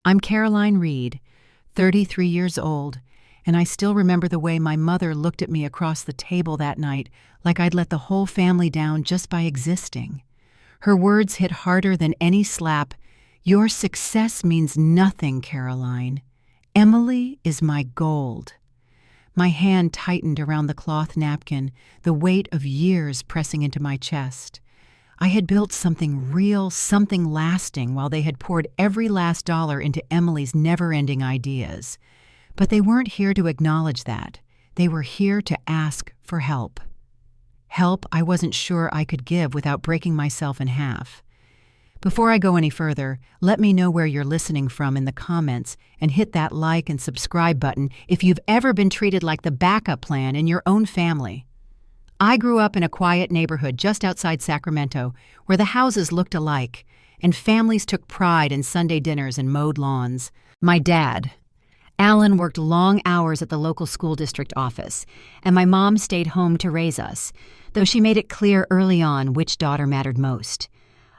I'm Caroline Reed, 33 years old, and I still remember the way my mother looked at me across the table that night like I'd let the whole family down just by existing. Her words hit harder than any slap. "Your success means nothing, Caroline. Emily is my gold." My hand tightened around the cloth napkin, the weight of years pressing into my chest. I had built something real, something lasting, while they had poured every last dollar into Emily's never-ending ideas. But they weren't here to acknowledge that. They were here to ask for help. Help I wasn't sure I could give without breaking myself in half. Before I go any further, let me know where you're listening from in the comments and hit that like and subscribe button if you've ever been treated like the backup plan in your own family. I grew up in a quiet neighborhood just outside Sacramento where the houses looked alike and families took pride in Sunday dinners and mowed lawns. My dad, Alan, worked long hours at the local school district office, and my mom stayed home to raise us, though she made it clear early on which daughter mattered most.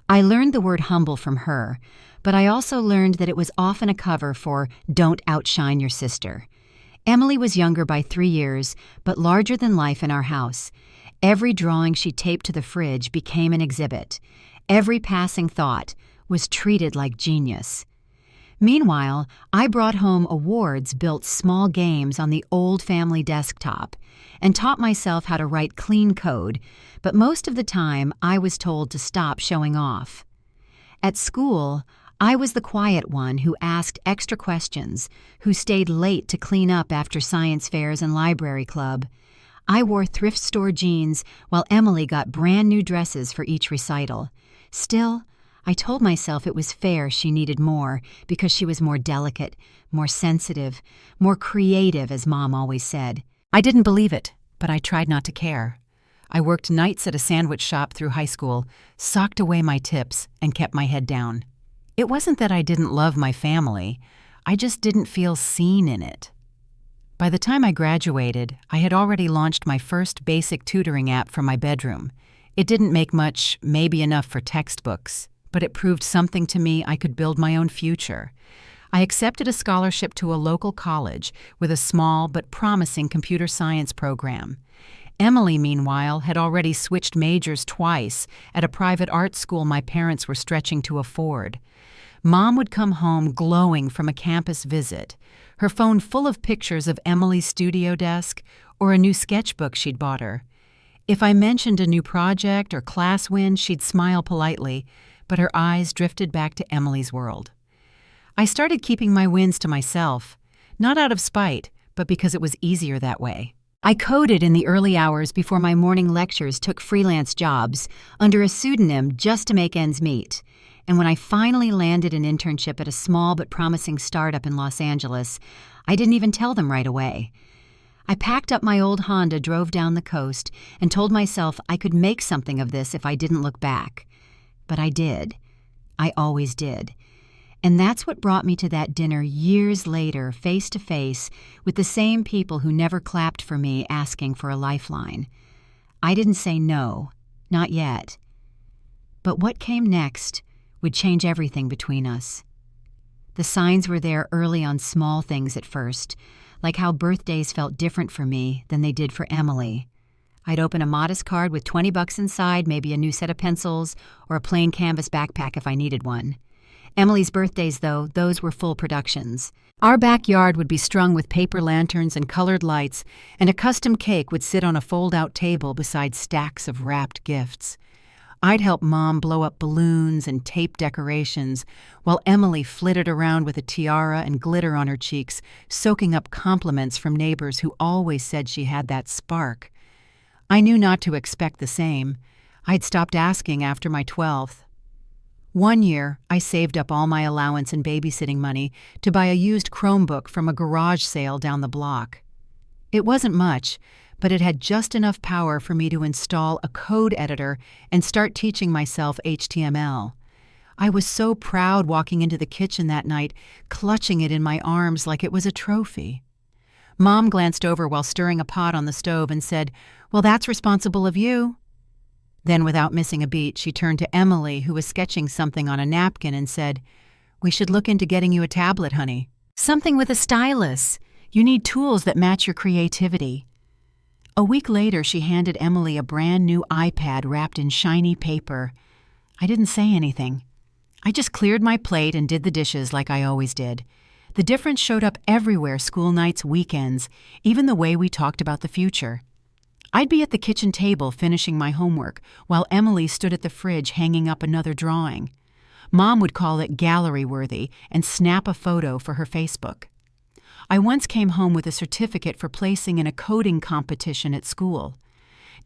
I learned the word humble from her, but I also learned that it was often a cover for "don't outshine your sister." Emily was younger by 3 years, but larger than life in our house. Every drawing she taped to the fridge became an exhibit. Every passing thought was treated like genius. Meanwhile, I brought home awards built small games on the old family desktop and taught myself how to write clean code, but most of the time I was told to stop showing off. At school, I was the quiet one who asked extra questions, who stayed late to clean up after science fairs and library club. I wore thrift store jeans while Emily got brand new dresses for each recital. Still, I told myself it was fair she needed more because she was more delicate, more sensitive, more creative, as Mom always said. I didn't believe it, but I tried not to care. I worked nights at a sandwich shop through high school, socked away my tips, and kept my head down. It wasn't that I didn't love my family, I just didn't feel seen in it. By the time I graduated, I had already launched my first basic tutoring app from my bedroom. It didn't make much, maybe enough for textbooks, but it proved something to me I could build my own future. I accepted a scholarship to a local college with a small but promising computer science program. Emily, meanwhile, had already switched majors twice at a private art school my parents were stretching to afford. Mom would come home glowing from a campus visit, her phone full of pictures of Emily's studio desk or a new sketchbook she'd bought her. If I mentioned a new project or class win, she'd smile politely, but her eyes drifted back to Emily's world. I started keeping my wins to myself, not out of spite, but because it was easier that way. I coded in the early hours before my morning lectures took freelance jobs under a pseudonym just to make ends meet. And when I finally landed an internship at a small but promising startup in Los Angeles, I didn't even tell them right away. I packed up my old Honda, drove down the coast, and told myself I could make something of this if I didn't look back. But I did. I always did. And that's what brought me to that dinner years later, face to face, with the same people who never clapped for me asking for a lifeline. I didn't say no, not yet. But what came next would change everything between us. The signs were there early on small things at first, like how birthdays felt different for me than they did for Emily. I'd open a modest card with $20 inside, maybe a new set of pencils, or a plain canvas backpack if I needed one. Emily's birthdays, though, those were full productions. Our backyard would be strung with paper lanterns and colored lights, and a custom cake would sit on a fold-out table beside stacks of wrapped gifts. I'd help Mom blow up balloons and tape decorations, while Emily flitted around with a tiara and glitter on her cheeks, soaking up compliments from neighbors who always said she had that spark. I knew not to expect the same. I'd stopped asking after my 12th. One year, I saved up all my allowance and babysitting money to buy a used Chromebook from a garage sale down the block. It wasn't much, but it had just enough power for me to install a code editor and start teaching myself HTML. I was so proud walking into the kitchen that night, clutching it in my arms like it was a trophy. Mom glanced over while stirring a pot on the stove and said, "Well, that's responsible of you." Then, without missing a beat, she turned to Emily, who was sketching something on a napkin, and said, We should look into getting you a tablet, honey. Something with a stylus. You need tools that match your creativity. A week later, she handed Emily a brand new iPad wrapped in shiny paper. I didn't say anything. I just cleared my plate and did the dishes like I always did. The difference showed up everywhere, school nights, weekends, even the way we talked about the future. I'd be at the kitchen table finishing my homework, while Emily stood at the fridge hanging up another drawing. Mom would call it gallery-worthy and snap a photo for her Facebook. I once came home with a certificate for placing in a coding competition at school.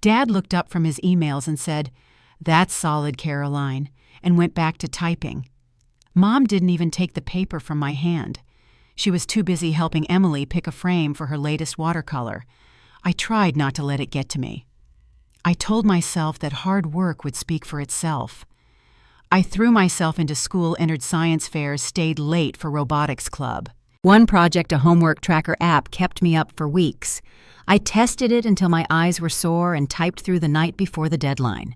Dad looked up from his emails and said, "That's solid, Caroline," and went back to typing. Mom didn't even take the paper from my hand. She was too busy helping Emily pick a frame for her latest watercolor. I tried not to let it get to me. I told myself that hard work would speak for itself. I threw myself into school, entered science fairs, stayed late for robotics club. One project, a homework tracker app, kept me up for weeks. I tested it until my eyes were sore and typed through the night before the deadline.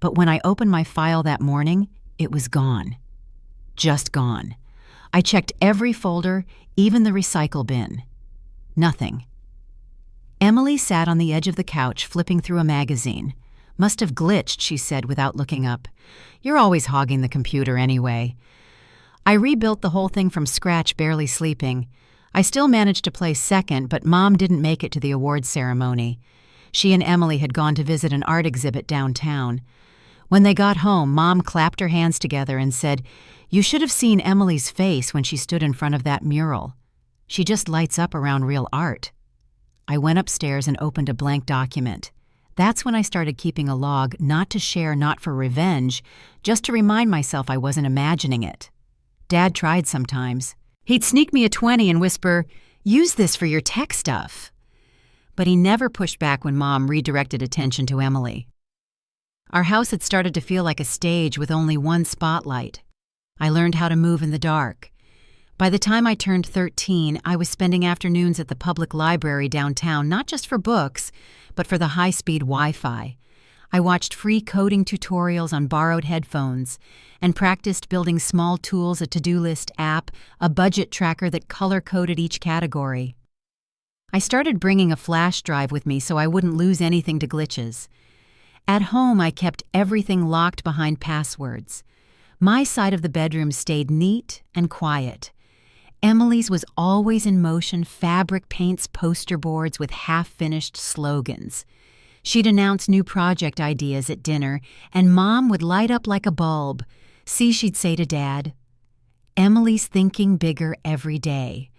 But when I opened my file that morning, it was gone. Just gone. I checked every folder, even the recycle bin. Nothing. Emily sat on the edge of the couch, flipping through a magazine. "Must have glitched," she said without looking up. "You're always hogging the computer anyway." I rebuilt the whole thing from scratch, barely sleeping. I still managed to place second, but Mom didn't make it to the awards ceremony. She and Emily had gone to visit an art exhibit downtown. When they got home, Mom clapped her hands together and said, "You should have seen Emily's face when she stood in front of that mural. She just lights up around real art." I went upstairs and opened a blank document. That's when I started keeping a log, not to share, not for revenge, just to remind myself I wasn't imagining it. Dad tried sometimes. He'd sneak me a 20 and whisper, "Use this for your tech stuff." But he never pushed back when Mom redirected attention to Emily. Our house had started to feel like a stage with only one spotlight. I learned how to move in the dark. By the time I turned 13, I was spending afternoons at the public library downtown, not just for books, but for the high-speed Wi-Fi. I watched free coding tutorials on borrowed headphones and practiced building small tools, a to-do list app, a budget tracker that color-coded each category. I started bringing a flash drive with me so I wouldn't lose anything to glitches. At home, I kept everything locked behind passwords. My side of the bedroom stayed neat and quiet. Emily's was always in motion, fabric paints, poster boards with half-finished slogans. She'd announce new project ideas at dinner, and Mom would light up like a bulb. "See," she'd say to Dad. Emily's thinking bigger every day.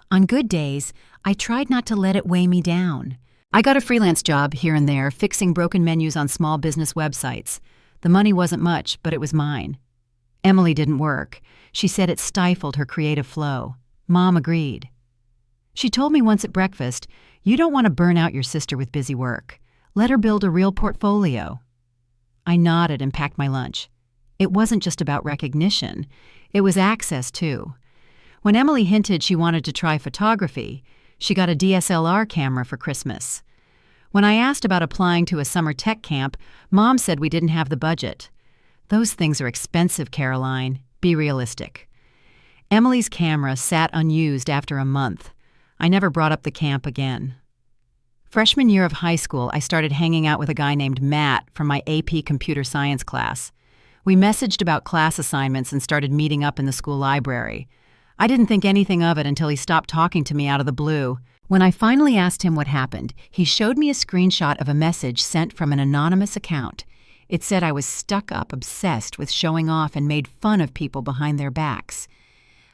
On good days, I tried not to let it weigh me down. I got a freelance job here and there, fixing broken menus on small business websites. The money wasn't much, but it was mine. Emily didn't work. She said it stifled her creative flow. Mom agreed. She told me once at breakfast, "You don't want to burn out your sister with busy work. Let her build a real portfolio." I nodded and packed my lunch. It wasn't just about recognition. It was access, too. When Emily hinted she wanted to try photography, she got a DSLR camera for Christmas. When I asked about applying to a summer tech camp, Mom said we didn't have the budget. "Those things are expensive, Caroline. Be realistic." Emily's camera sat unused after a month. I never brought up the camp again. Freshman year of high school, I started hanging out with a guy named Matt from my AP computer science class. We messaged about class assignments and started meeting up in the school library. I didn't think anything of it until he stopped talking to me out of the blue. When I finally asked him what happened, he showed me a screenshot of a message sent from an anonymous account. It said I was stuck up, obsessed with showing off, and made fun of people behind their backs.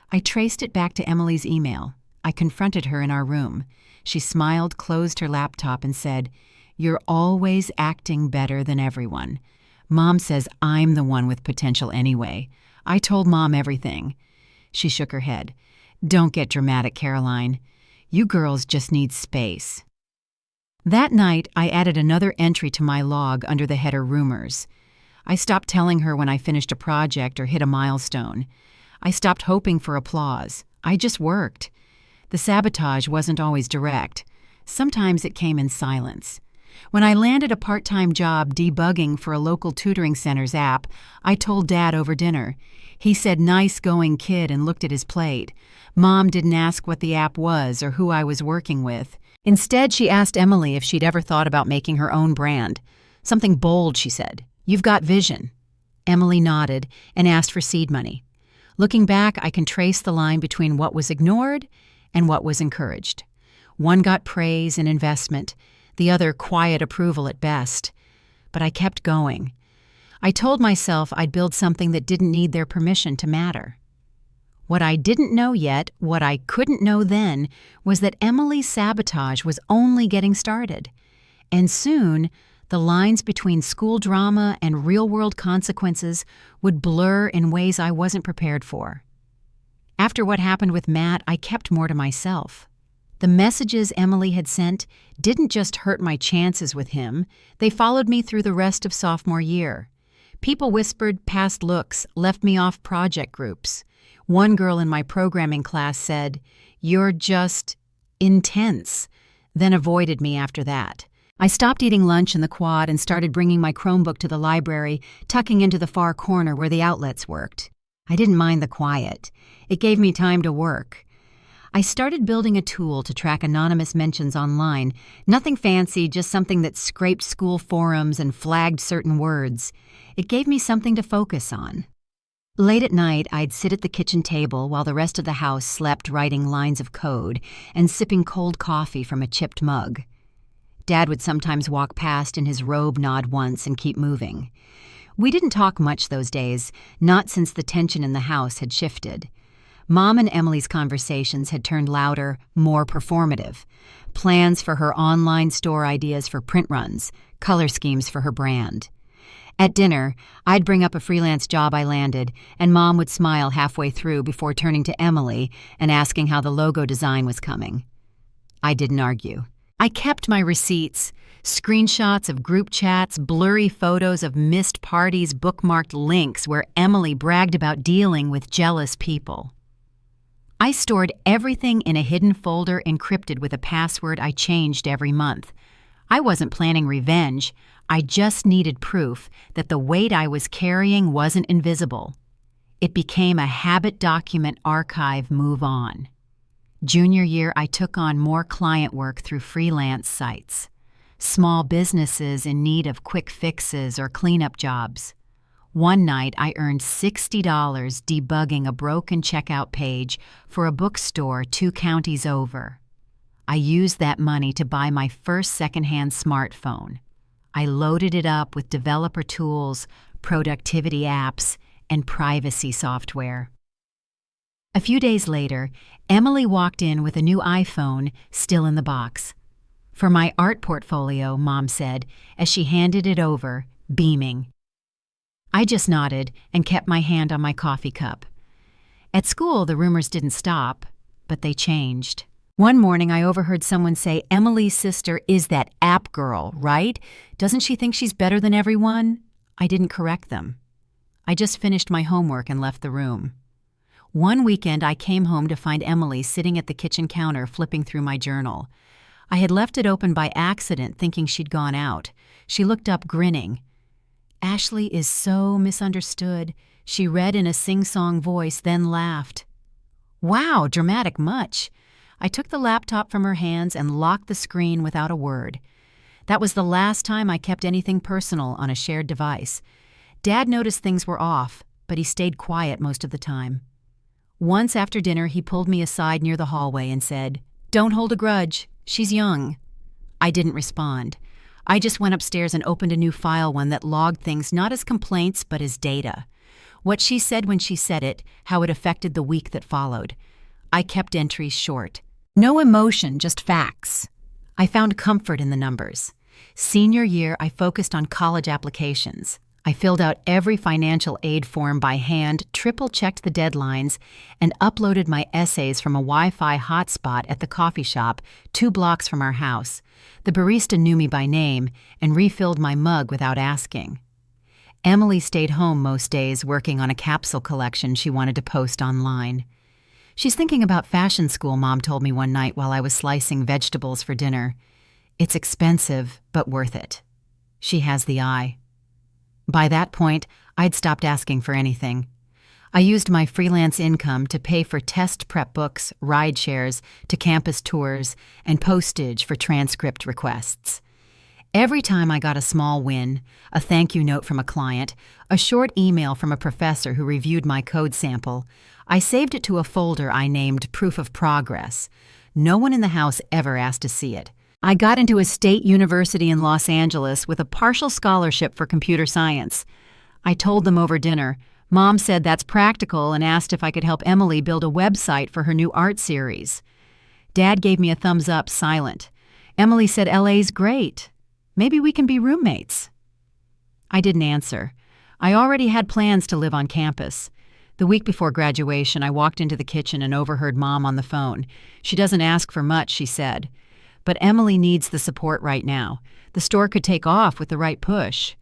I traced it back to Emily's email. I confronted her in our room. She smiled, closed her laptop, and said, "You're always acting better than everyone. Mom says I'm the one with potential anyway. I told Mom everything." She shook her head. "Don't get dramatic, Caroline. You girls just need space." That night, I added another entry to my log under the header Rumors. I stopped telling her when I finished a project or hit a milestone. I stopped hoping for applause. I just worked. The sabotage wasn't always direct. Sometimes it came in silence. When I landed a part-time job debugging for a local tutoring center's app, I told Dad over dinner. He said, "Nice going, kid," and looked at his plate. Mom didn't ask what the app was or who I was working with. Instead, she asked Emily if she'd ever thought about making her own brand. Something bold, she said. "You've got vision." Emily nodded and asked for seed money. Looking back, I can trace the line between what was ignored and what was encouraged. One got praise and investment, the other quiet approval at best. But I kept going. I told myself I'd build something that didn't need their permission to matter. What I didn't know yet, what I couldn't know then, was that Emily's sabotage was only getting started. And soon, the lines between school drama and real-world consequences would blur in ways I wasn't prepared for. After what happened with Matt, I kept more to myself. The messages Emily had sent didn't just hurt my chances with him, they followed me through the rest of sophomore year. People whispered past looks, left me off project groups. One girl in my programming class said, "You're just intense," then avoided me after that. I stopped eating lunch in the quad and started bringing my Chromebook to the library, tucking into the far corner where the outlets worked. I didn't mind the quiet. It gave me time to work. I started building a tool to track anonymous mentions online. Nothing fancy, just something that scraped school forums and flagged certain words. It gave me something to focus on. Late at night, I'd sit at the kitchen table while the rest of the house slept, writing lines of code and sipping cold coffee from a chipped mug. Dad would sometimes walk past in his robe, nod once, and keep moving. We didn't talk much those days, not since the tension in the house had shifted. Mom and Emily's conversations had turned louder, more performative. Plans for her online store, ideas for print runs, color schemes for her brand. At dinner, I'd bring up a freelance job I landed, and Mom would smile halfway through before turning to Emily and asking how the logo design was coming. I didn't argue. I kept my receipts, screenshots of group chats, blurry photos of missed parties, bookmarked links where Emily bragged about dealing with jealous people. I stored everything in a hidden folder encrypted with a password I changed every month. I wasn't planning revenge. I just needed proof that the weight I was carrying wasn't invisible. It became a habit document archive. Move on. Junior year, I took on more client work through freelance sites. Small businesses in need of quick fixes or cleanup jobs. One night, I earned $60 debugging a broken checkout page for a bookstore 2 counties over. I used that money to buy my first secondhand smartphone. I loaded it up with developer tools, productivity apps, and privacy software. A few days later, Emily walked in with a new iPhone still in the box. "For my art portfolio," Mom said, as she handed it over, beaming. I just nodded and kept my hand on my coffee cup. At school, the rumors didn't stop, but they changed. One morning, I overheard someone say, "Emily's sister is that app girl, right? Doesn't she think she's better than everyone?" I didn't correct them. I just finished my homework and left the room. One weekend, I came home to find Emily sitting at the kitchen counter flipping through my journal. I had left it open by accident, thinking she'd gone out. She looked up, grinning. "Ashley is so misunderstood," she read in a sing-song voice, then laughed. "Wow, dramatic much." I took the laptop from her hands and locked the screen without a word. That was the last time I kept anything personal on a shared device. Dad noticed things were off, but he stayed quiet most of the time. Once after dinner, he pulled me aside near the hallway and said, "Don't hold a grudge. She's young." I didn't respond. I just went upstairs and opened a new file, one that logged things not as complaints but as data. What she said when she said it, how it affected the week that followed. I kept entries short. No emotion, just facts. I found comfort in the numbers. Senior year, I focused on college applications. I filled out every financial aid form by hand, triple-checked the deadlines, and uploaded my essays from a Wi-Fi hotspot at the coffee shop 2 blocks from our house. The barista knew me by name and refilled my mug without asking. Emily stayed home most days working on a capsule collection she wanted to post online. "She's thinking about fashion school," Mom told me one night while I was slicing vegetables for dinner. It's expensive, but worth it. She has the eye. By that point, I'd stopped asking for anything. I used my freelance income to pay for test prep books, ride shares to campus tours, and postage for transcript requests. Every time I got a small win, a thank you note from a client, a short email from a professor who reviewed my code sample, I saved it to a folder I named Proof of Progress. No one in the house ever asked to see it. I got into a state university in Los Angeles with a partial scholarship for computer science. I told them over dinner. Mom said that's practical and asked if I could help Emily build a website for her new art series. Dad gave me a thumbs up, silent. Emily said LA's great. Maybe we can be roommates. I didn't answer. I already had plans to live on campus. The week before graduation, I walked into the kitchen and overheard Mom on the phone. She doesn't ask for much, she said. But Emily needs the support right now. The store could take off with the right push.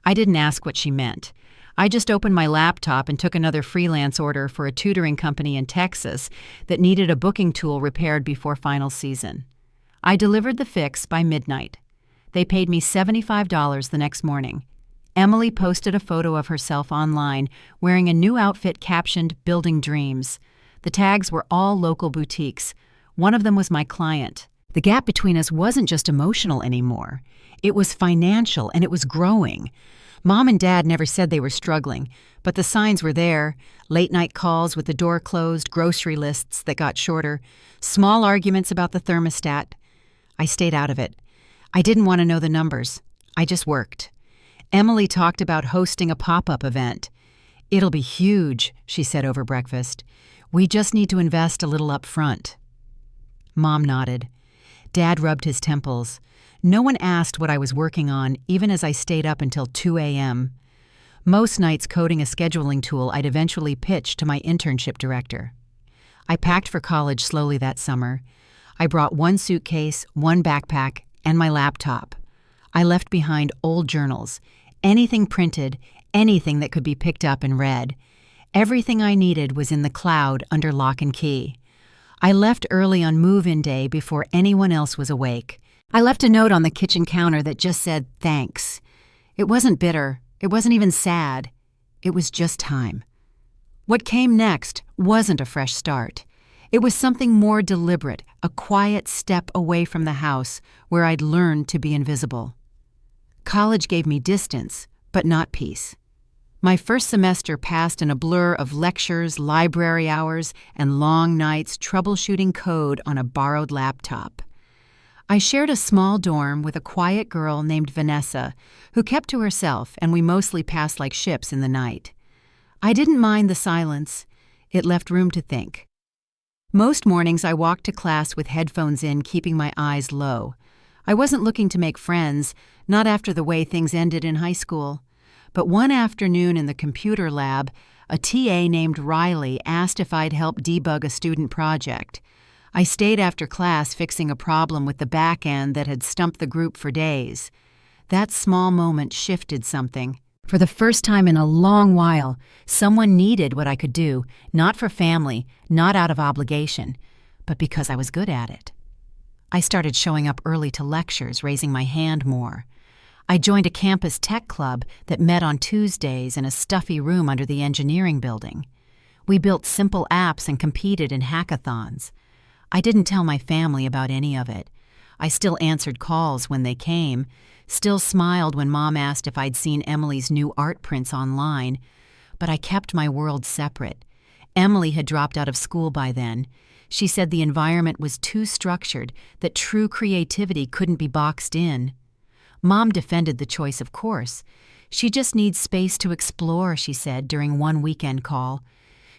I didn't ask what she meant. I just opened my laptop and took another freelance order for a tutoring company in Texas that needed a booking tool repaired before final season. I delivered the fix by midnight. They paid me $75 the next morning. Emily posted a photo of herself online wearing a new outfit captioned Building Dreams. The tags were all local boutiques. One of them was my client. The gap between us wasn't just emotional anymore. It was financial, and it was growing. Mom and Dad never said they were struggling, but the signs were there. Late-night calls with the door closed, grocery lists that got shorter, small arguments about the thermostat. I stayed out of it. I didn't want to know the numbers. I just worked. Emily talked about hosting a pop-up event. "It'll be huge," she said over breakfast. "We just need to invest a little up front." Mom nodded. Dad rubbed his temples. No one asked what I was working on, even as I stayed up until 2 a.m. Most nights coding a scheduling tool I'd eventually pitch to my internship director. I packed for college slowly that summer. I brought one suitcase, one backpack, and my laptop. I left behind old journals, anything printed, anything that could be picked up and read. Everything I needed was in the cloud under lock and key. I left early on move-in day before anyone else was awake. I left a note on the kitchen counter that just said, "Thanks." It wasn't bitter. It wasn't even sad. It was just time. What came next wasn't a fresh start. It was something more deliberate, a quiet step away from the house where I'd learned to be invisible. College gave me distance, but not peace. My first semester passed in a blur of lectures, library hours, and long nights troubleshooting code on a borrowed laptop. I shared a small dorm with a quiet girl named Vanessa, who kept to herself, and we mostly passed like ships in the night. I didn't mind the silence. It left room to think. Most mornings I walked to class with headphones in, keeping my eyes low. I wasn't looking to make friends, not after the way things ended in high school. But one afternoon in the computer lab, a TA named Riley asked if I'd help debug a student project. I stayed after class fixing a problem with the back end that had stumped the group for days. That small moment shifted something. For the first time in a long while, someone needed what I could do, not for family, not out of obligation, but because I was good at it. I started showing up early to lectures, raising my hand more. I joined a campus tech club that met on Tuesdays in a stuffy room under the engineering building. We built simple apps and competed in hackathons. I didn't tell my family about any of it. I still answered calls when they came, still smiled when Mom asked if I'd seen Emily's new art prints online, but I kept my world separate. Emily had dropped out of school by then. She said the environment was too structured, that true creativity couldn't be boxed in. Mom defended the choice, of course. She just needs space to explore, she said during one weekend call.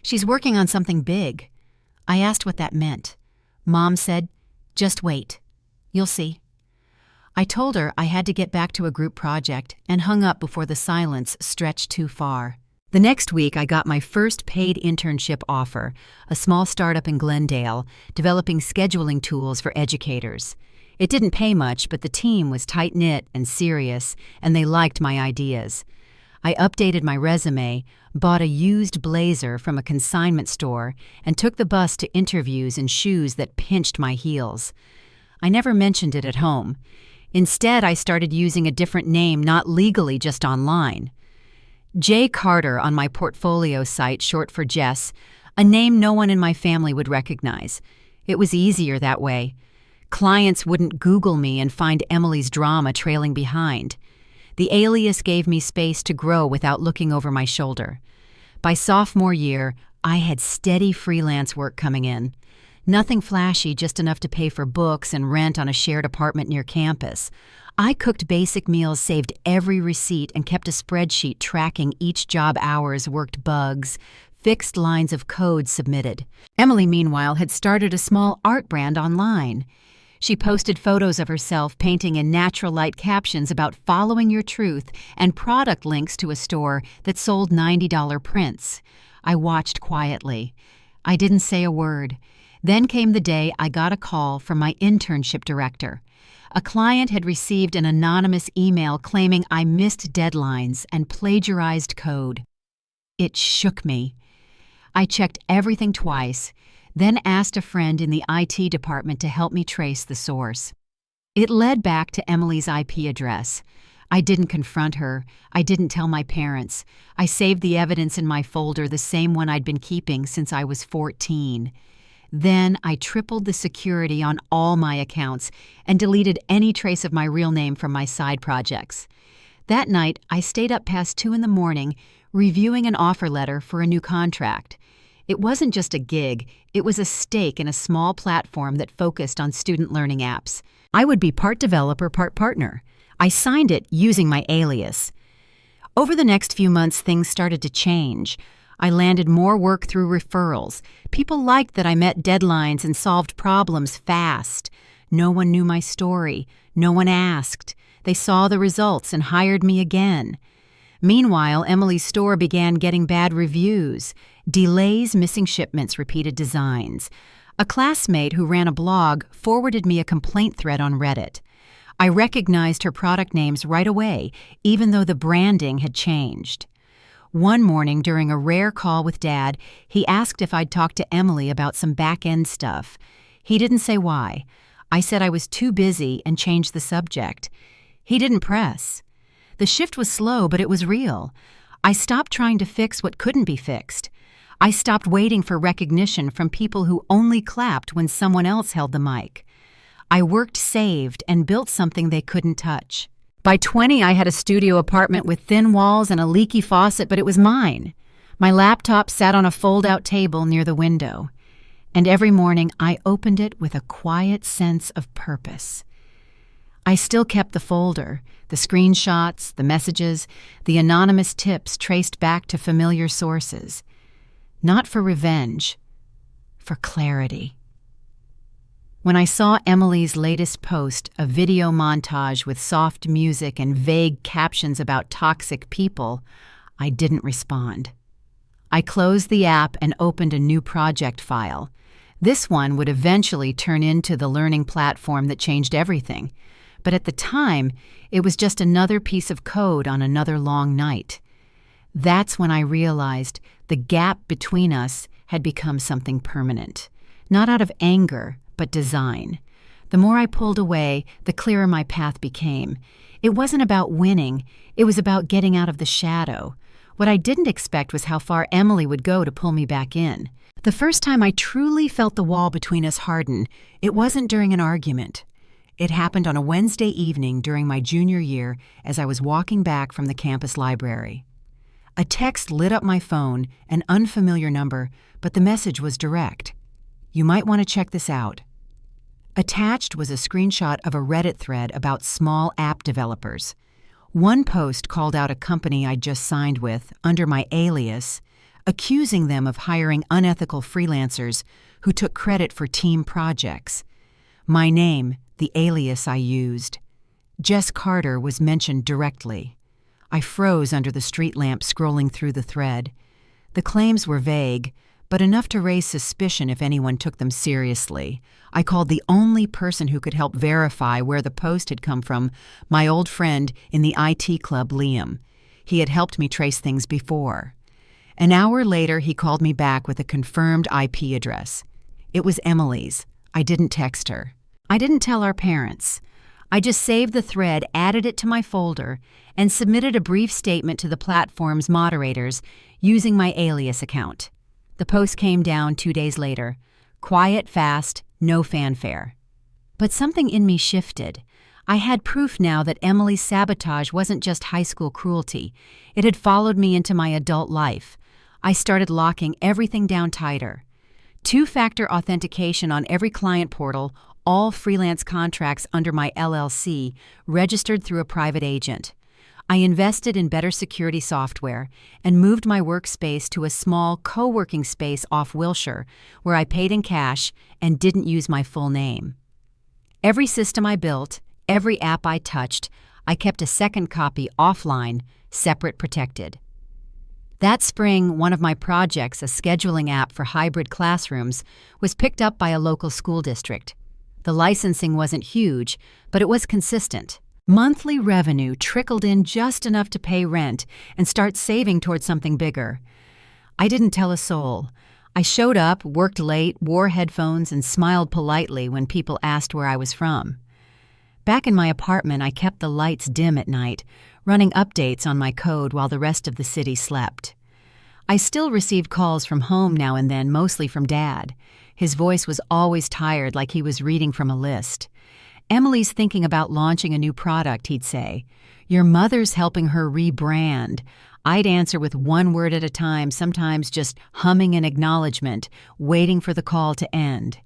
She's working on something big. I asked what that meant. Mom said, "Just wait. You'll see." I told her I had to get back to a group project and hung up before the silence stretched too far. The next week, I got my first paid internship offer, a small startup in Glendale, developing scheduling tools for educators. It didn't pay much, but the team was tight-knit and serious, and they liked my ideas. I updated my resume, bought a used blazer from a consignment store, and took the bus to interviews in shoes that pinched my heels. I never mentioned it at home. Instead, I started using a different name, not legally, just online. J. Carter on my portfolio site, short for Jess, a name no one in my family would recognize. It was easier that way. Clients wouldn't Google me and find Emily's drama trailing behind. The alias gave me space to grow without looking over my shoulder. By sophomore year, I had steady freelance work coming in. Nothing flashy, just enough to pay for books and rent on a shared apartment near campus. I cooked basic meals, saved every receipt, and kept a spreadsheet tracking each job hours, worked bugs, fixed lines of code submitted. Emily, meanwhile, had started a small art brand online. She posted photos of herself painting in natural light captions about following your truth and product links to a store that sold $90 prints. I watched quietly. I didn't say a word. Then came the day I got a call from my internship director. A client had received an anonymous email claiming I missed deadlines and plagiarized code. It shook me. I checked everything twice, then asked a friend in the IT department to help me trace the source. It led back to Emily's IP address. I didn't confront her. I didn't tell my parents. I saved the evidence in my folder, the same one I'd been keeping since I was 14. Then I tripled the security on all my accounts and deleted any trace of my real name from my side projects. That night, I stayed up past 2 a.m. reviewing an offer letter for a new contract. It wasn't just a gig, it was a stake in a small platform that focused on student learning apps. I would be part developer, part partner. I signed it using my alias. Over the next few months, things started to change. I landed more work through referrals. People liked that I met deadlines and solved problems fast. No one knew my story. No one asked. They saw the results and hired me again. Meanwhile, Emily's store began getting bad reviews. Delays, missing shipments, repeated designs. A classmate who ran a blog forwarded me a complaint thread on Reddit. I recognized her product names right away, even though the branding had changed. One morning during a rare call with Dad, he asked if I'd talk to Emily about some back-end stuff. He didn't say why. I said I was too busy and changed the subject. He didn't press. The shift was slow, but it was real. I stopped trying to fix what couldn't be fixed. I stopped waiting for recognition from people who only clapped when someone else held the mic. I worked saved and built something they couldn't touch. By 20, I had a studio apartment with thin walls and a leaky faucet, but it was mine. My laptop sat on a fold-out table near the window. And every morning, I opened it with a quiet sense of purpose. I still kept the folder, the screenshots, the messages, the anonymous tips traced back to familiar sources. Not for revenge, for clarity. When I saw Emily's latest post, a video montage with soft music and vague captions about toxic people, I didn't respond. I closed the app and opened a new project file. This one would eventually turn into the learning platform that changed everything. But at the time, it was just another piece of code on another long night. That's when I realized the gap between us had become something permanent. Not out of anger, but design. The more I pulled away, the clearer my path became. It wasn't about winning, it was about getting out of the shadow. What I didn't expect was how far Emily would go to pull me back in. The first time I truly felt the wall between us harden, it wasn't during an argument. It happened on a Wednesday evening during my junior year as I was walking back from the campus library. A text lit up my phone, an unfamiliar number, but the message was direct. You might want to check this out. Attached was a screenshot of a Reddit thread about small app developers. One post called out a company I'd just signed with, under my alias, accusing them of hiring unethical freelancers who took credit for team projects. My name, the alias I used. Jess Carter was mentioned directly. I froze under the street lamp scrolling through the thread. The claims were vague, but enough to raise suspicion if anyone took them seriously. I called the only person who could help verify where the post had come from, my old friend in the IT club, Liam. He had helped me trace things before. An hour later, he called me back with a confirmed IP address. It was Emily's. I didn't text her. I didn't tell our parents. I just saved the thread, added it to my folder, and submitted a brief statement to the platform's moderators using my alias account. The post came down 2 days later. Quiet, fast, no fanfare. But something in me shifted. I had proof now that Emily's sabotage wasn't just high school cruelty. It had followed me into my adult life. I started locking everything down tighter. 2-factor authentication on every client portal, all freelance contracts under my LLC, registered through a private agent. I invested in better security software and moved my workspace to a small co-working space off Wilshire, where I paid in cash and didn't use my full name. Every system I built, every app I touched, I kept a second copy offline, separate, protected. That spring, one of my projects, a scheduling app for hybrid classrooms, was picked up by a local school district. The licensing wasn't huge, but it was consistent. Monthly revenue trickled in just enough to pay rent and start saving towards something bigger. I didn't tell a soul. I showed up, worked late, wore headphones, and smiled politely when people asked where I was from. Back in my apartment, I kept the lights dim at night, running updates on my code while the rest of the city slept. I still received calls from home now and then, mostly from Dad. His voice was always tired, like he was reading from a list. "Emily's thinking about launching a new product," he'd say. "Your mother's helping her rebrand." I'd answer with one word at a time, sometimes just humming an acknowledgement, waiting for the call to end.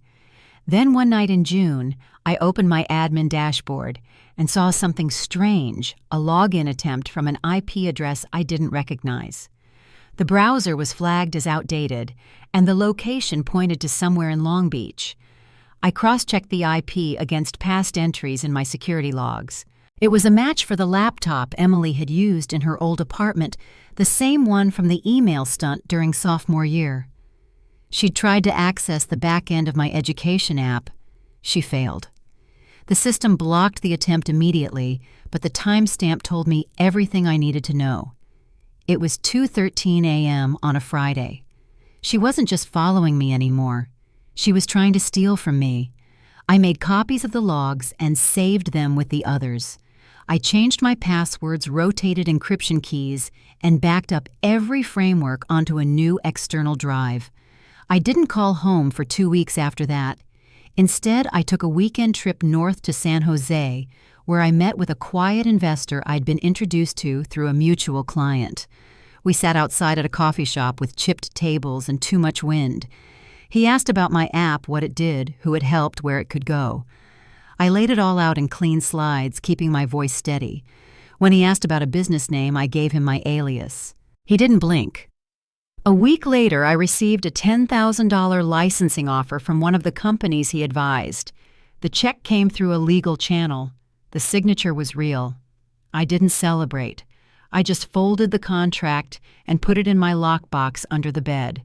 Then one night in June, I opened my admin dashboard and saw something strange, a login attempt from an IP address I didn't recognize. The browser was flagged as outdated, and the location pointed to somewhere in Long Beach. I cross-checked the IP against past entries in my security logs. It was a match for the laptop Emily had used in her old apartment, the same one from the email stunt during sophomore year. She'd tried to access the back end of my education app. She failed. The system blocked the attempt immediately, but the timestamp told me everything I needed to know. It was 2:13 a.m. on a Friday. She wasn't just following me anymore. She was trying to steal from me. I made copies of the logs and saved them with the others. I changed my passwords, rotated encryption keys, and backed up every framework onto a new external drive. I didn't call home for 2 weeks after that. Instead, I took a weekend trip north to San Jose, where I met with a quiet investor I'd been introduced to through a mutual client. We sat outside at a coffee shop with chipped tables and too much wind. He asked about my app, what it did, who it helped, where it could go. I laid it all out in clean slides, keeping my voice steady. When he asked about a business name, I gave him my alias. He didn't blink. A week later, I received a $10,000 licensing offer from one of the companies he advised. The check came through a legal channel. The signature was real. I didn't celebrate. I just folded the contract and put it in my lockbox under the bed.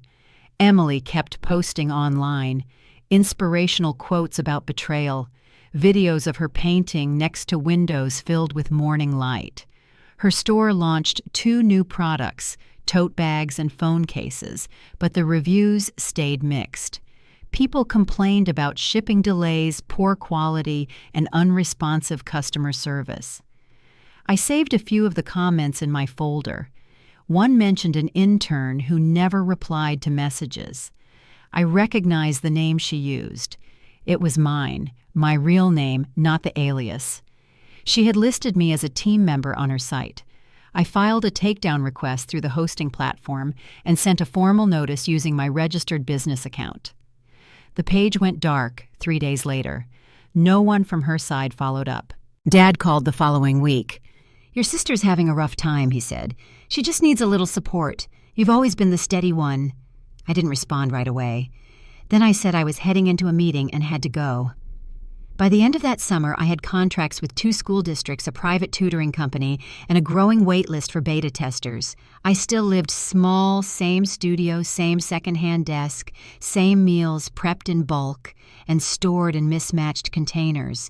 Emily kept posting online, inspirational quotes about betrayal, videos of her painting next to windows filled with morning light. Her store launched 2 new products, tote bags and phone cases, but the reviews stayed mixed. People complained about shipping delays, poor quality, and unresponsive customer service. I saved a few of the comments in my folder. One mentioned an intern who never replied to messages. I recognized the name she used. It was mine, my real name, not the alias. She had listed me as a team member on her site. I filed a takedown request through the hosting platform and sent a formal notice using my registered business account. The page went dark 3 days later. No one from her side followed up. Dad called the following week. "Your sister's having a rough time," he said. "She just needs a little support. You've always been the steady one." I didn't respond right away. Then I said I was heading into a meeting and had to go. By the end of that summer, I had contracts with 2 school districts, a private tutoring company, and a growing wait list for beta testers. I still lived small, same studio, same secondhand desk, same meals prepped in bulk and stored in mismatched containers.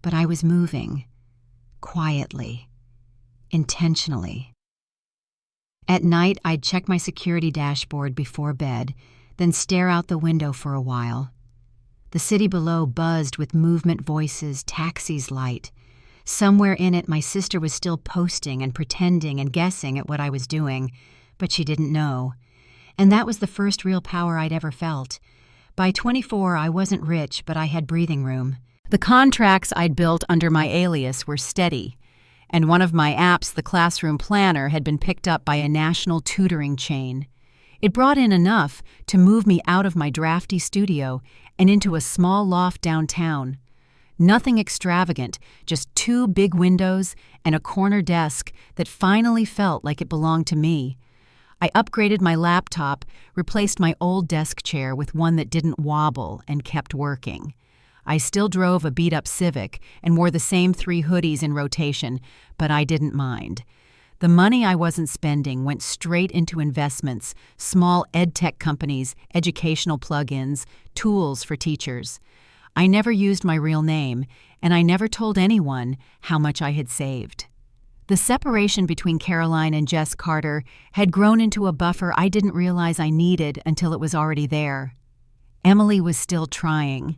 But I was moving. Quietly. Intentionally. At night, I'd check my security dashboard before bed, then stare out the window for a while. The city below buzzed with movement, voices, taxis, light. Somewhere in it, my sister was still posting and pretending and guessing at what I was doing, but she didn't know. And that was the first real power I'd ever felt. By 24, I wasn't rich, but I had breathing room. The contracts I'd built under my alias were steady, and one of my apps, the Classroom Planner, had been picked up by a national tutoring chain. It brought in enough to move me out of my drafty studio and into a small loft downtown. Nothing extravagant, just 2 big windows and a corner desk that finally felt like it belonged to me. I upgraded my laptop, replaced my old desk chair with one that didn't wobble and kept working. I still drove a beat-up Civic and wore the same 3 hoodies in rotation, but I didn't mind. The money I wasn't spending went straight into investments, small edtech companies, educational plugins, tools for teachers. I never used my real name, and I never told anyone how much I had saved. The separation between Caroline and Jess Carter had grown into a buffer I didn't realize I needed until it was already there. Emily was still trying.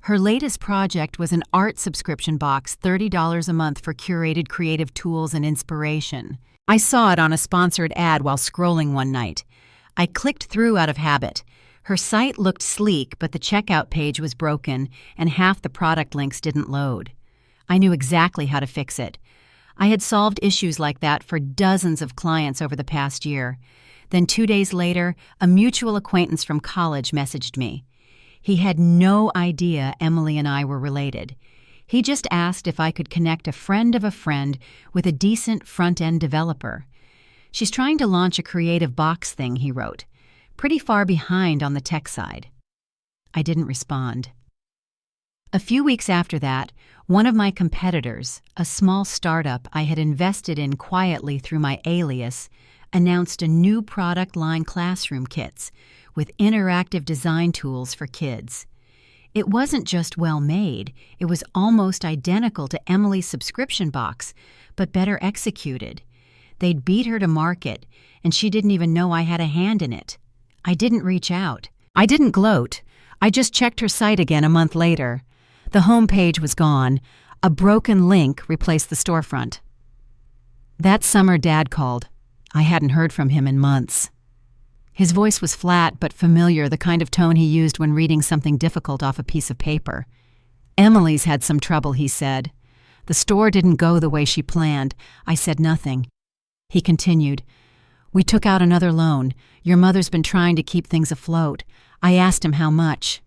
Her latest project was an art subscription box, $30 a month for curated creative tools and inspiration. I saw it on a sponsored ad while scrolling one night. I clicked through out of habit. Her site looked sleek, but the checkout page was broken and half the product links didn't load. I knew exactly how to fix it. I had solved issues like that for dozens of clients over the past year. Then 2 days later, a mutual acquaintance from college messaged me. He had no idea Emily and I were related. He just asked if I could connect a friend of a friend with a decent front-end developer. She's trying to launch a creative box thing, he wrote. Pretty far behind on the tech side. I didn't respond. A few weeks after that, one of my competitors, a small startup I had invested in quietly through my alias, announced a new product line, classroom kits, with interactive design tools for kids. It wasn't just well made, it was almost identical to Emily's subscription box, but better executed. They'd beat her to market, and she didn't even know I had a hand in it. I didn't reach out. I didn't gloat. I just checked her site again a month later. The homepage was gone. A broken link replaced the storefront. That summer, Dad called. I hadn't heard from him in months. His voice was flat but familiar, the kind of tone he used when reading something difficult off a piece of paper. Emily's had some trouble, he said. The store didn't go the way she planned. I said nothing. He continued, We took out another loan. Your mother's been trying to keep things afloat. I asked him how much.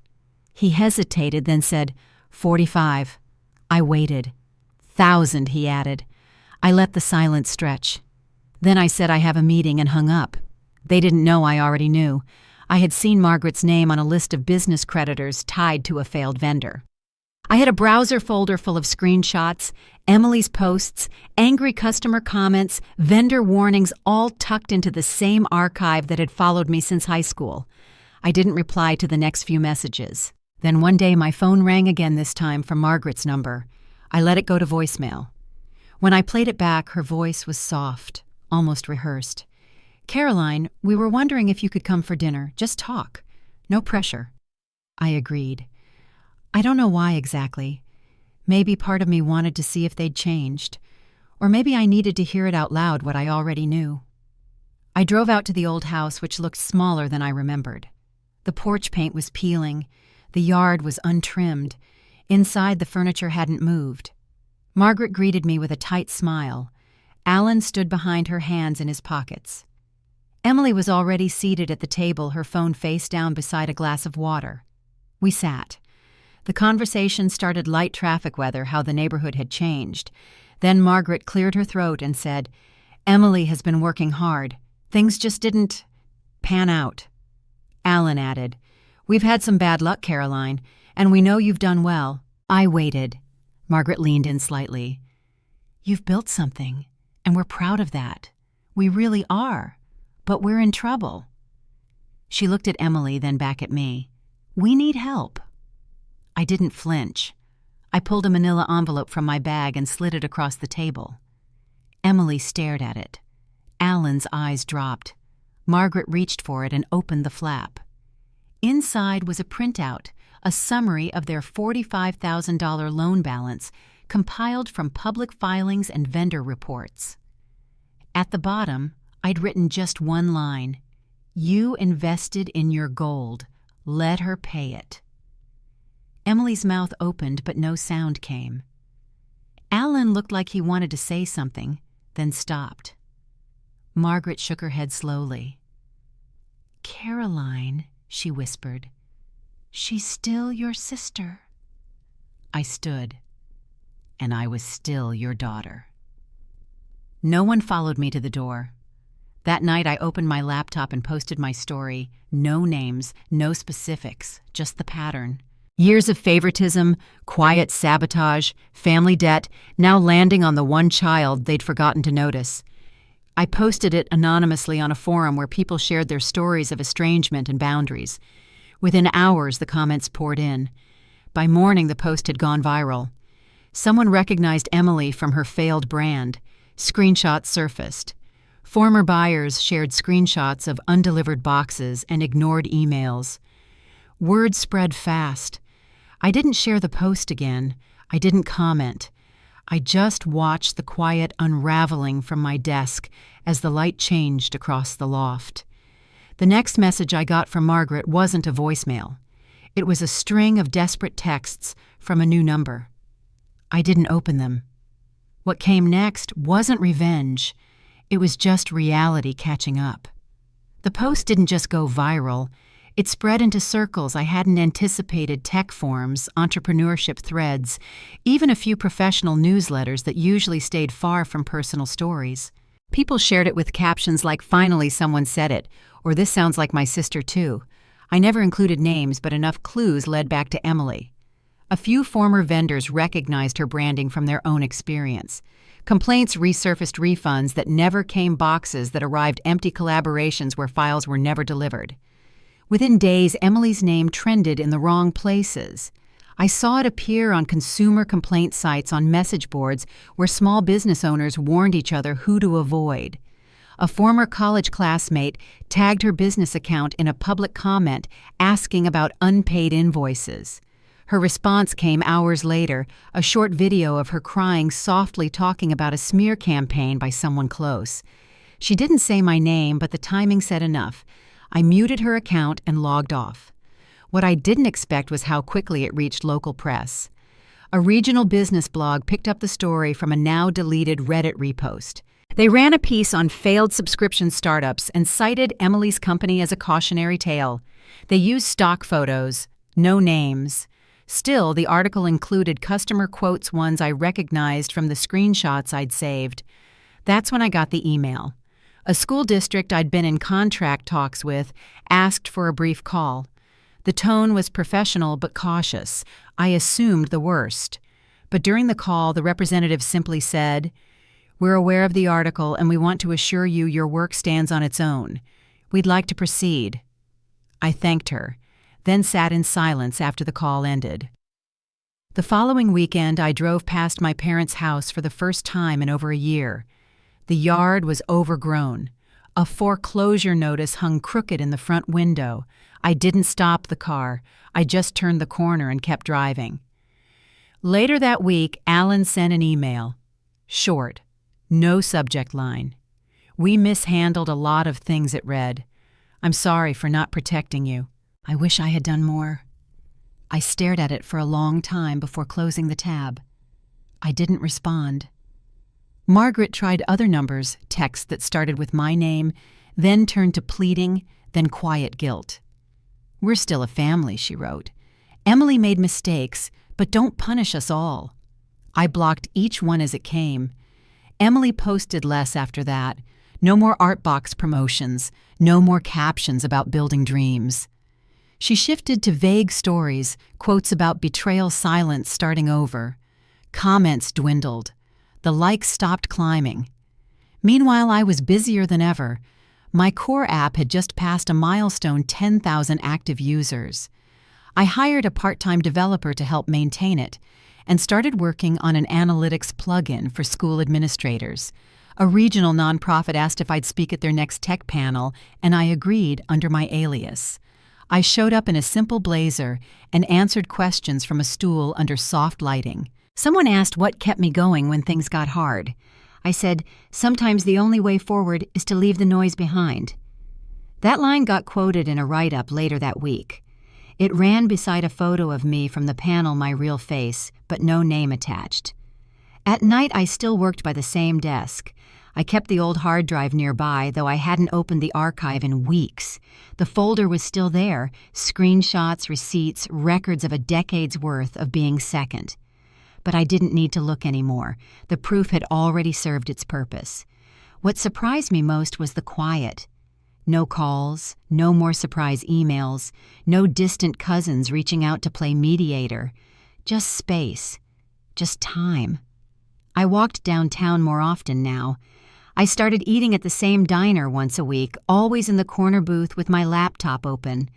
He hesitated, then said, 45. I waited. 1,000, he added. I let the silence stretch. Then I said I have a meeting and hung up. They didn't know I already knew. I had seen Margaret's name on a list of business creditors tied to a failed vendor. I had a browser folder full of screenshots, Emily's posts, angry customer comments, vendor warnings, all tucked into the same archive that had followed me since high school. I didn't reply to the next few messages. Then one day my phone rang again, this time from Margaret's number. I let it go to voicemail. When I played it back, her voice was soft, almost rehearsed. Caroline, we were wondering if you could come for dinner. Just talk. No pressure. I agreed. I don't know why exactly. Maybe part of me wanted to see if they'd changed. Or maybe I needed to hear it out loud, what I already knew. I drove out to the old house, which looked smaller than I remembered. The porch paint was peeling. The yard was untrimmed. Inside, the furniture hadn't moved. Margaret greeted me with a tight smile. Alan stood behind her, hands in his pockets. Emily was already seated at the table, her phone face down beside a glass of water. We sat. The conversation started light traffic weather, how the neighborhood had changed. Then Margaret cleared her throat and said, Emily has been working hard. Things just didn't pan out. Alan added, We've had some bad luck, Caroline, and we know you've done well. I waited. Margaret leaned in slightly. You've built something, and we're proud of that. We really are. But we're in trouble. She looked at Emily, then back at me. We need help. I didn't flinch. I pulled a manila envelope from my bag and slid it across the table. Emily stared at it. Alan's eyes dropped. Margaret reached for it and opened the flap. Inside was a printout, a summary of their $45,000 loan balance compiled from public filings and vendor reports. At the bottom, I'd written just one line: "You invested in your gold. Let her pay it." Emily's mouth opened, but no sound came. Alan looked like he wanted to say something, then stopped. Margaret shook her head slowly. "Caroline," she whispered, "she's still your sister." I stood, and I was still your daughter. No one followed me to the door. That night I opened my laptop and posted my story. No names, no specifics, just the pattern. Years of favoritism, quiet sabotage, family debt, now landing on the one child they'd forgotten to notice. I posted it anonymously on a forum where people shared their stories of estrangement and boundaries. Within hours, the comments poured in. By morning, the post had gone viral. Someone recognized Emily from her failed brand. Screenshots surfaced. Former buyers shared screenshots of undelivered boxes and ignored emails. Word spread fast. I didn't share the post again. I didn't comment. I just watched the quiet unraveling from my desk as the light changed across the loft. The next message I got from Margaret wasn't a voicemail. It was a string of desperate texts from a new number. I didn't open them. What came next wasn't revenge. It was just reality catching up. The post didn't just go viral. It spread into circles I hadn't anticipated: tech forums, entrepreneurship threads, even a few professional newsletters that usually stayed far from personal stories. People shared it with captions like "Finally someone said it," or "This sounds like my sister too." I never included names, but enough clues led back to Emily. A few former vendors recognized her branding from their own experience. Complaints resurfaced refunds that never came, boxes that arrived empty, collaborations where files were never delivered. Within days, Emily's name trended in the wrong places. I saw it appear on consumer complaint sites, on message boards where small business owners warned each other who to avoid. A former college classmate tagged her business account in a public comment asking about unpaid invoices. Her response came hours later, a short video of her crying softly, talking about a smear campaign by someone close. She didn't say my name, but the timing said enough. I muted her account and logged off. What I didn't expect was how quickly it reached local press. A regional business blog picked up the story from a now-deleted Reddit repost. They ran a piece on failed subscription startups and cited Emily's company as a cautionary tale. They used stock photos, no names. Still, the article included customer quotes, ones I recognized from the screenshots I'd saved. That's when I got the email. A school district I'd been in contract talks with asked for a brief call. The tone was professional but cautious. I assumed the worst. But during the call, the representative simply said, "We're aware of the article and we want to assure you your work stands on its own. We'd like to proceed." I thanked her, then sat in silence after the call ended. The following weekend, I drove past my parents' house for the first time in over a year. The yard was overgrown. A foreclosure notice hung crooked in the front window. I didn't stop the car. I just turned the corner and kept driving. Later that week, Alan sent an email. Short. No subject line. "We mishandled a lot of things," it read. "I'm sorry for not protecting you. I wish I had done more." I stared at it for a long time before closing the tab. I didn't respond. Margaret tried other numbers, texts that started with my name, then turned to pleading, then quiet guilt. "We're still a family," she wrote. "Emily made mistakes, but don't punish us all." I blocked each one as it came. Emily posted less after that. No more art box promotions, no more captions about building dreams. She shifted to vague stories, quotes about betrayal, silence, starting over. Comments dwindled. The likes stopped climbing. Meanwhile, I was busier than ever. My core app had just passed a milestone: 10,000 active users. I hired a part-time developer to help maintain it and started working on an analytics plugin for school administrators. A regional nonprofit asked if I'd speak at their next tech panel, and I agreed under my alias. I showed up in a simple blazer and answered questions from a stool under soft lighting. Someone asked what kept me going when things got hard. I said, "Sometimes the only way forward is to leave the noise behind." That line got quoted in a write-up later that week. It ran beside a photo of me from the panel My Real Face, but no name attached. At night, I still worked by the same desk. I kept the old hard drive nearby, though I hadn't opened the archive in weeks. The folder was still there, screenshots, receipts, records of a decade's worth of being second. But I didn't need to look anymore. The proof had already served its purpose. What surprised me most was the quiet. No calls, no more surprise emails, no distant cousins reaching out to play mediator. Just space. Just time. I walked downtown more often now. I started eating at the same diner once a week, always in the corner booth with my laptop open.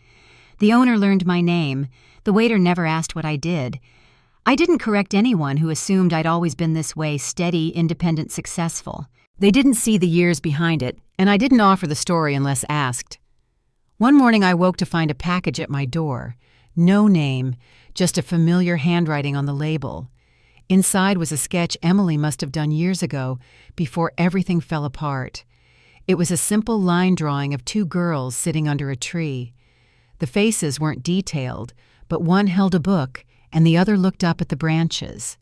The owner learned my name. The waiter never asked what I did. I didn't correct anyone who assumed I'd always been this way, steady, independent, successful. They didn't see the years behind it, and I didn't offer the story unless asked. One morning I woke to find a package at my door. No name, just a familiar handwriting on the label. Inside was a sketch Emily must have done years ago, before everything fell apart. It was a simple line drawing of two girls sitting under a tree. The faces weren't detailed, but one held a book, and the other looked up at the branches.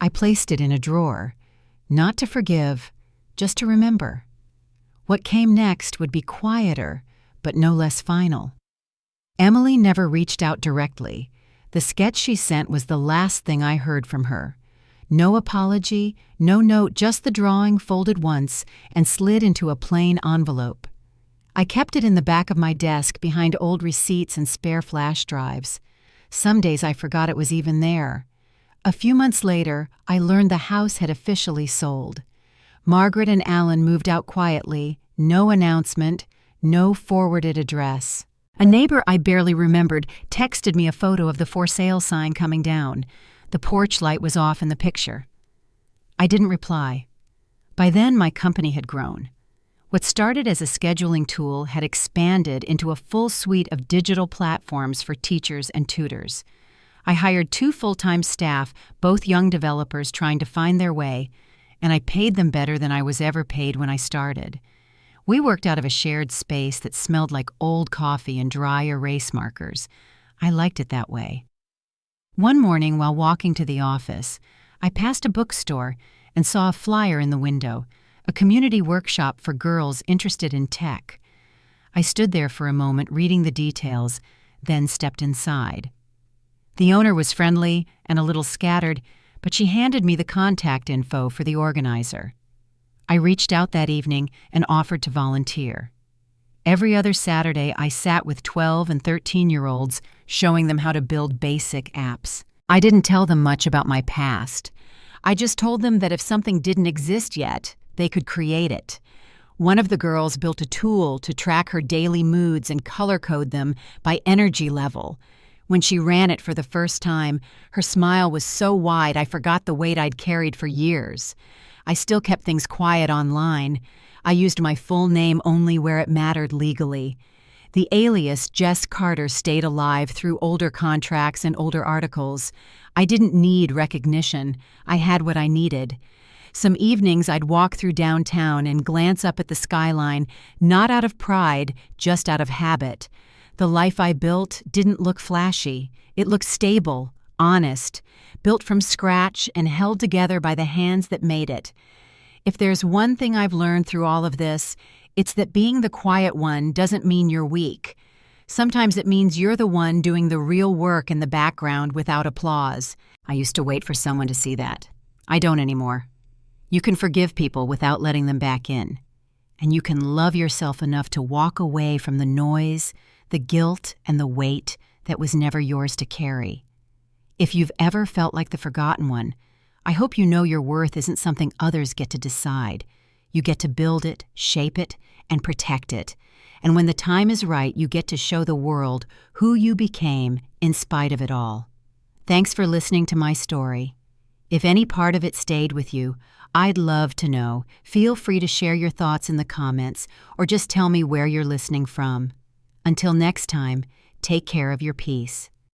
I placed it in a drawer, not to forgive, just to remember. What came next would be quieter, but no less final. Emily never reached out directly. The sketch she sent was the last thing I heard from her. No apology, no note, just the drawing folded once and slid into a plain envelope. I kept it in the back of my desk behind old receipts and spare flash drives. Some days I forgot it was even there. A few months later, I learned the house had officially sold. Margaret and Alan moved out quietly, no announcement, no forwarded address. A neighbor I barely remembered texted me a photo of the for sale sign coming down. The porch light was off in the picture. I didn't reply. By then, my company had grown. What started as a scheduling tool had expanded into a full suite of digital platforms for teachers and tutors. I hired 2 full-time staff, both young developers trying to find their way, and I paid them better than I was ever paid when I started. We worked out of a shared space that smelled like old coffee and dry erase markers. I liked it that way. One morning while walking to the office, I passed a bookstore and saw a flyer in the window, a community workshop for girls interested in tech. I stood there for a moment reading the details, then stepped inside. The owner was friendly and a little scattered, but she handed me the contact info for the organizer. I reached out that evening and offered to volunteer. Every other Saturday, I sat with 12 and 13-year-olds, showing them how to build basic apps. I didn't tell them much about my past. I just told them that if something didn't exist yet, they could create it. One of the girls built a tool to track her daily moods and color code them by energy level. When she ran it for the first time, her smile was so wide I forgot the weight I'd carried for years. I still kept things quiet online. I used my full name only where it mattered legally. The alias Jess Carter stayed alive through older contracts and older articles. I didn't need recognition. I had what I needed. Some evenings I'd walk through downtown and glance up at the skyline, not out of pride, just out of habit. The life I built didn't look flashy. It looked stable, honest, built from scratch and held together by the hands that made it. If there's one thing I've learned through all of this, it's that being the quiet one doesn't mean you're weak. Sometimes it means you're the one doing the real work in the background without applause. I used to wait for someone to see that. I don't anymore. You can forgive people without letting them back in. And you can love yourself enough to walk away from the noise, the guilt, and the weight that was never yours to carry. If you've ever felt like the forgotten one, I hope you know your worth isn't something others get to decide. You get to build it, shape it, and protect it. And when the time is right, you get to show the world who you became in spite of it all. Thanks for listening to my story. If any part of it stayed with you, I'd love to know. Feel free to share your thoughts in the comments or just tell me where you're listening from. Until next time, Take care of your peace.